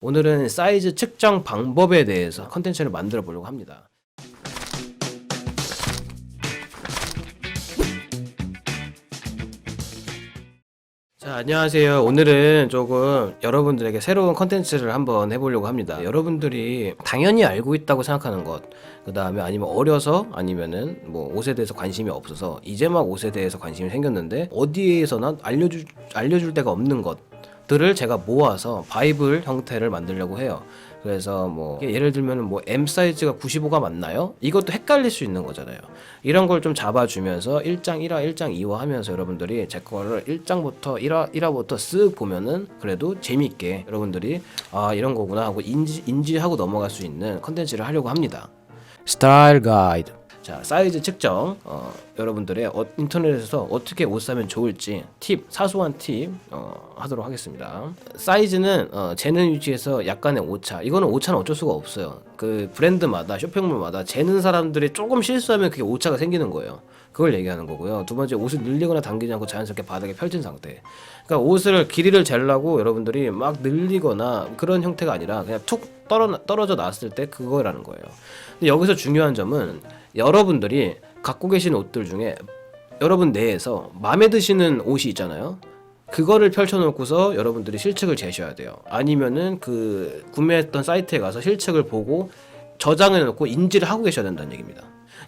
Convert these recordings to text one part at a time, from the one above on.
오늘은 사이즈 측정 방법에 대해서 컨텐츠를 만들어 보려고 합니다. 자, 안녕하세요. 오늘은 조금 여러분들에게 새로운 컨텐츠를 한번 해보려고 합니다. 여러분들이 당연히 알고 있다고 생각하는 것, 그 다음에 아니면 어려서 아니면은 뭐 옷에 대해서 관심이 없어서 이제 막 옷에 대해서 관심이 생겼는데 어디에서나 알려줄 데가 없는 것들을 제가 모아서 바이블 형태를 만들려고 해요. 그래서 뭐 예를 들면 뭐 M 사이즈가 95가 맞나요? 이것도 헷갈릴 수 있는 거잖아요. 이런 걸 좀 잡아주면서 1장 1화, 1장 2화 하면서 여러분들이 제 거를 1장부터 1화부터 쓱 보면은 그래도 재밌게 여러분들이 아 이런 거구나 하고 인지하고 넘어갈 수 있는 컨텐츠를 하려고 합니다. 스타일 가이드. 자, 사이즈 측정. 여러분들의 인터넷에서 어떻게 옷 사면 좋을지 팁, 사소한 팁 하도록 하겠습니다. 사이즈는 재는 위치에서 약간의 오차. 이거는 오차는 어쩔 수가 없어요. 그 브랜드마다 쇼핑몰마다 재는 사람들이 조금 실수하면 그게 오차가 생기는 거예요. 그걸 얘기하는 거고요. 두 번째, 옷을 늘리거나 당기지 않고 자연스럽게 바닥에 펼친 상태. 그러니까 옷을 길이를 재려고 여러분들이 막 늘리거나 그런 형태가 아니라 그냥 툭 떨어져 나왔을 때 그거라는 거예요. 근데 여기서 중요한 점은 여러분들이 갖고 계신 옷들 중에 여러분 내에서 마음에 드시는 옷이 있잖아요. 그거를 펼쳐놓고서 여러분들이 실측을 재셔야 돼요. 아니면은 그 구매했던 사이트에 가서 실측을 보고 저장해놓고 인지를 하고 계셔야 된다는 얘기입니다.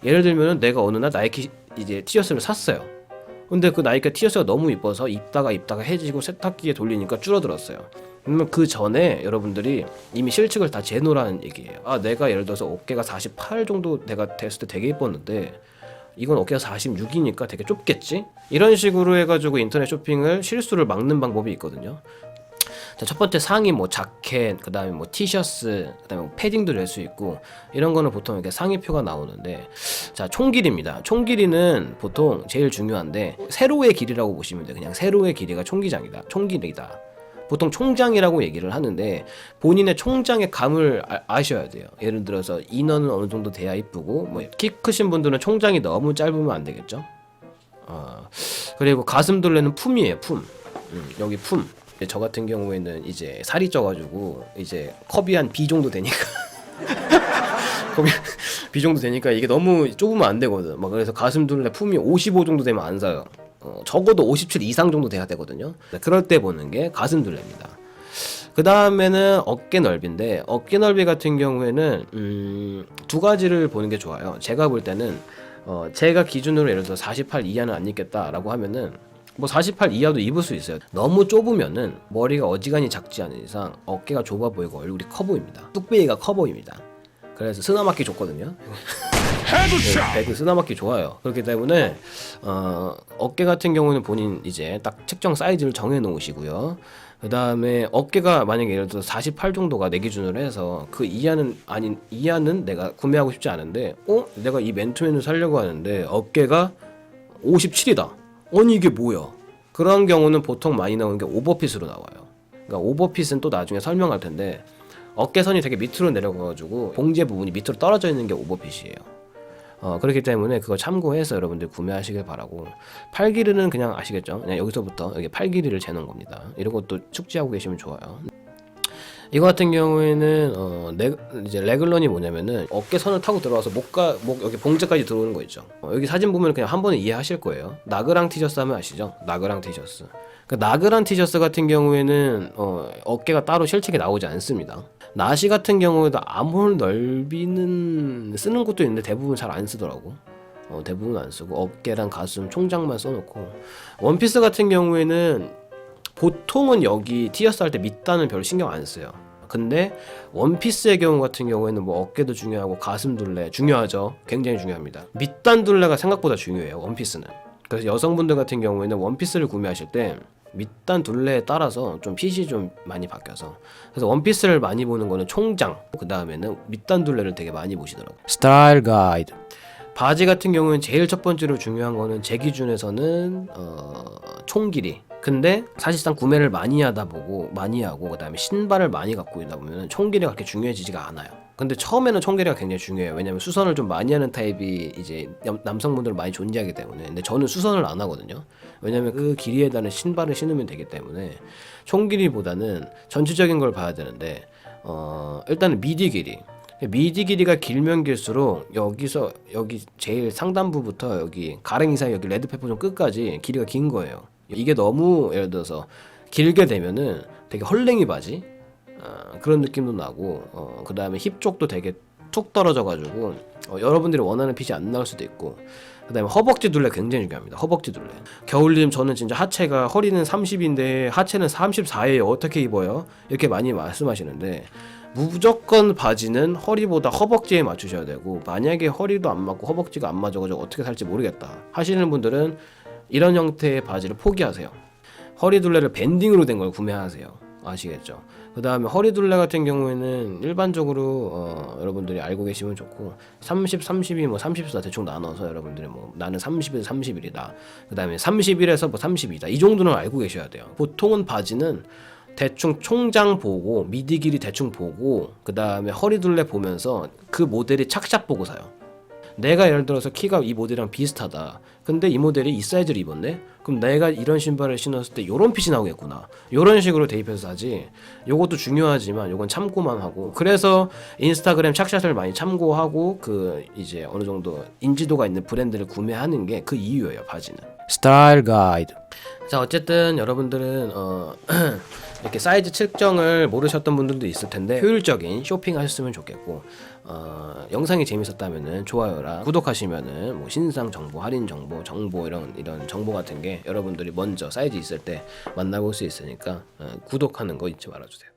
예를 들면은 내가 어느 날 나이키 이제 티셔츠를 샀어요. 근데 그 나이키 티셔츠가 너무 이뻐서 입다가 해지고 세탁기에 돌리니까 줄어들었어요. 그러면 그 전에 여러분들이 이미 실측을 다 재놓으라는 얘기예요. 아, 내가 예를 들어서 어깨가 48 정도 내가 됐을 때 되게 이뻤는데 이건 어깨가 46이니까 되게 좁겠지? 이런 식으로 해가지고 인터넷 쇼핑을 실수를 막는 방법이 있거든요. 자, 첫 번째 상의 뭐 자켓, 그 다음에 뭐 티셔츠, 그 다음에 뭐 패딩도 될 수 있고 이런 거는 보통 이렇게 상의표가 나오는데, 자, 총 길이입니다. 총 길이는 보통 제일 중요한데 세로의 길이라고 보시면 돼요. 그냥 세로의 길이가 총기장이다. 총길이다. 보통 총장이라고 얘기를 하는데 본인의 총장의 감을 아셔야 돼요. 예를 들어서 인어는 어느 정도 돼야 이쁘고 뭐 키 크신 분들은 총장이 너무 짧으면 안 되겠죠. 그리고 가슴 둘레는 품이에요. 품. 여기 품. 저 같은 경우에는 이제 살이 쪄가지고 이제 컵이 한 B 정도 되니까 컵이 B 정도 되니까 이게 너무 좁으면 안 되거든. 막 그래서 가슴 둘레 품이 55 정도 되면 안 사요. 적어도 57 이상 정도 돼야 되거든요. 그럴 때 보는 게 가슴 둘레입니다. 그 다음에는 어깨 넓이인데 어깨 넓이 같은 경우에는 두 가지를 보는 게 좋아요. 제가 볼 때는 제가 기준으로 예를 들어 48 이하는 안 입겠다라고 하면은 뭐 48 이하도 입을 수 있어요. 너무 좁으면은 머리가 어지간히 작지 않은 이상 어깨가 좁아 보이고 얼굴이 커 보입니다. 뚝배기가 커 보입니다. 그래서 쓰나맞기 좋거든요. 배그 쓰나맞기 좋아요. 그렇기 때문에 어깨 같은 경우는 본인 이제 딱 측정 사이즈를 정해 놓으시고요. 그 다음에 어깨가 만약에 예를 들어 48 정도가 내 기준으로 해서 그 이하는 내가 구매하고 싶지 않은데 내가 이 맨투맨을 사려고 하는데 어깨가 57이다. 아니 이게 뭐야? 그런 경우는 보통 많이 나오는 게 오버핏으로 나와요. 그러니까 오버핏은 또 나중에 설명할 텐데 어깨선이 되게 밑으로 내려가가지고 봉제 부분이 밑으로 떨어져 있는 게 오버핏이에요. 그렇기 때문에 그거 참고해서 여러분들 구매하시길 바라고. 팔 길이는 그냥 아시겠죠? 그냥 여기서부터 여기 팔 길이를 재는 겁니다. 이런 것도 숙지하고 계시면 좋아요. 이거 같은 경우에는 이제 레글런이 뭐냐면은 어깨선을 타고 들어와서 목 여기 봉제까지 들어오는 거 있죠. 여기 사진 보면 그냥 한 번에 이해하실 거예요. 나그랑 티셔츠 하면 아시죠? 나그랑 티셔츠. 그 나그랑 티셔츠 같은 경우에는 어깨가 따로 실측이 나오지 않습니다. 나시 같은 경우에도 아몰 넓이는 쓰는 것도 있는데 대부분 잘 안 쓰더라고. 대부분 안 쓰고 어깨랑 가슴 총장만 써놓고, 원피스 같은 경우에는 보통은 여기 티셔츠 할 때 밑단은 별로 신경 안 써요. 근데 원피스의 경우 같은 경우에는 뭐 어깨도 중요하고 가슴 둘레 중요하죠. 굉장히 중요합니다. 밑단 둘레가 생각보다 중요해요. 원피스는. 그래서 여성분들 같은 경우에는 원피스를 구매하실 때 밑단 둘레에 따라서 좀 핏이 좀 많이 바뀌어서, 그래서 원피스를 많이 보는 거는 총장, 그 다음에는 밑단 둘레를 되게 많이 보시더라고요. 스타일 가이드. 바지 같은 경우는 제일 첫 번째로 중요한 거는 제 기준에서는 총 길이. 근데 사실상 구매를 많이 하고 그 다음에 신발을 많이 갖고 있다 보면 총 길이가 그렇게 중요해지지가 않아요. 근데 처음에는 총 길이가 굉장히 중요해요. 왜냐면 수선을 좀 많이 하는 타입이 이제 남성분들 많이 존재하기 때문에. 근데 저는 수선을 안 하거든요. 왜냐면 그 길이에 따른 신발을 신으면 되기 때문에 총 길이보다는 전체적인 걸 봐야 되는데 일단은 미디 길이가 길면 길수록 여기서 여기 제일 상단부부터 여기 가랭이 사이 여기 레드페퍼 좀 끝까지 길이가 긴 거예요. 이게 너무 예를 들어서 길게 되면은 되게 헐랭이 바지 그런 느낌도 나고 그 다음에 힙 쪽도 되게 툭 떨어져가지고 여러분들이 원하는 핏이 안 나올 수도 있고, 그 다음에 허벅지 둘레 굉장히 중요합니다. 허벅지 둘레. 겨울님 저는 진짜 하체가 허리는 30인데 하체는 34예요. 어떻게 입어요? 이렇게 많이 말씀하시는데 무조건 바지는 허리보다 허벅지에 맞추셔야 되고, 만약에 허리도 안 맞고 허벅지가 안 맞아가지고 어떻게 살지 모르겠다 하시는 분들은 이런 형태의 바지를 포기하세요. 허리 둘레를 밴딩으로 된 걸 구매하세요. 아시겠죠? 그 다음에 허리 둘레 같은 경우에는 일반적으로 여러분들이 알고 계시면 좋고, 30, 32, 뭐 34 대충 나눠서 여러분들이 뭐 나는 30에서 31이다, 그 다음에 31에서 뭐 32다, 이 정도는 알고 계셔야 돼요. 보통은 바지는 대충 총장 보고 미디 길이 대충 보고 그 다음에 허리 둘레 보면서 그 모델이 착샷 보고 사요. 내가 예를 들어서 키가 이 모델이랑 비슷하다, 근데 이 모델이 이 사이즈를 입었네? 그럼 내가 이런 신발을 신었을 때 요런 핏이 나오겠구나, 요런 식으로 대입해서 사지. 요것도 중요하지만 요건 참고만 하고, 그래서 인스타그램 착샷을 많이 참고하고 그 이제 어느 정도 인지도가 있는 브랜드를 구매하는 게 그 이유예요. 바지는 스타일 가이드. 자, 어쨌든 여러분들은 이렇게 사이즈 측정을 모르셨던 분들도 있을 텐데 효율적인 쇼핑하셨으면 좋겠고, 영상이 재밌었다면은 좋아요랑 구독하시면은 뭐 신상 정보, 할인 정보, 이런 정보 같은 게 여러분들이 먼저 사이즈 있을 때 만나볼 수 있으니까 구독하는 거 잊지 말아주세요.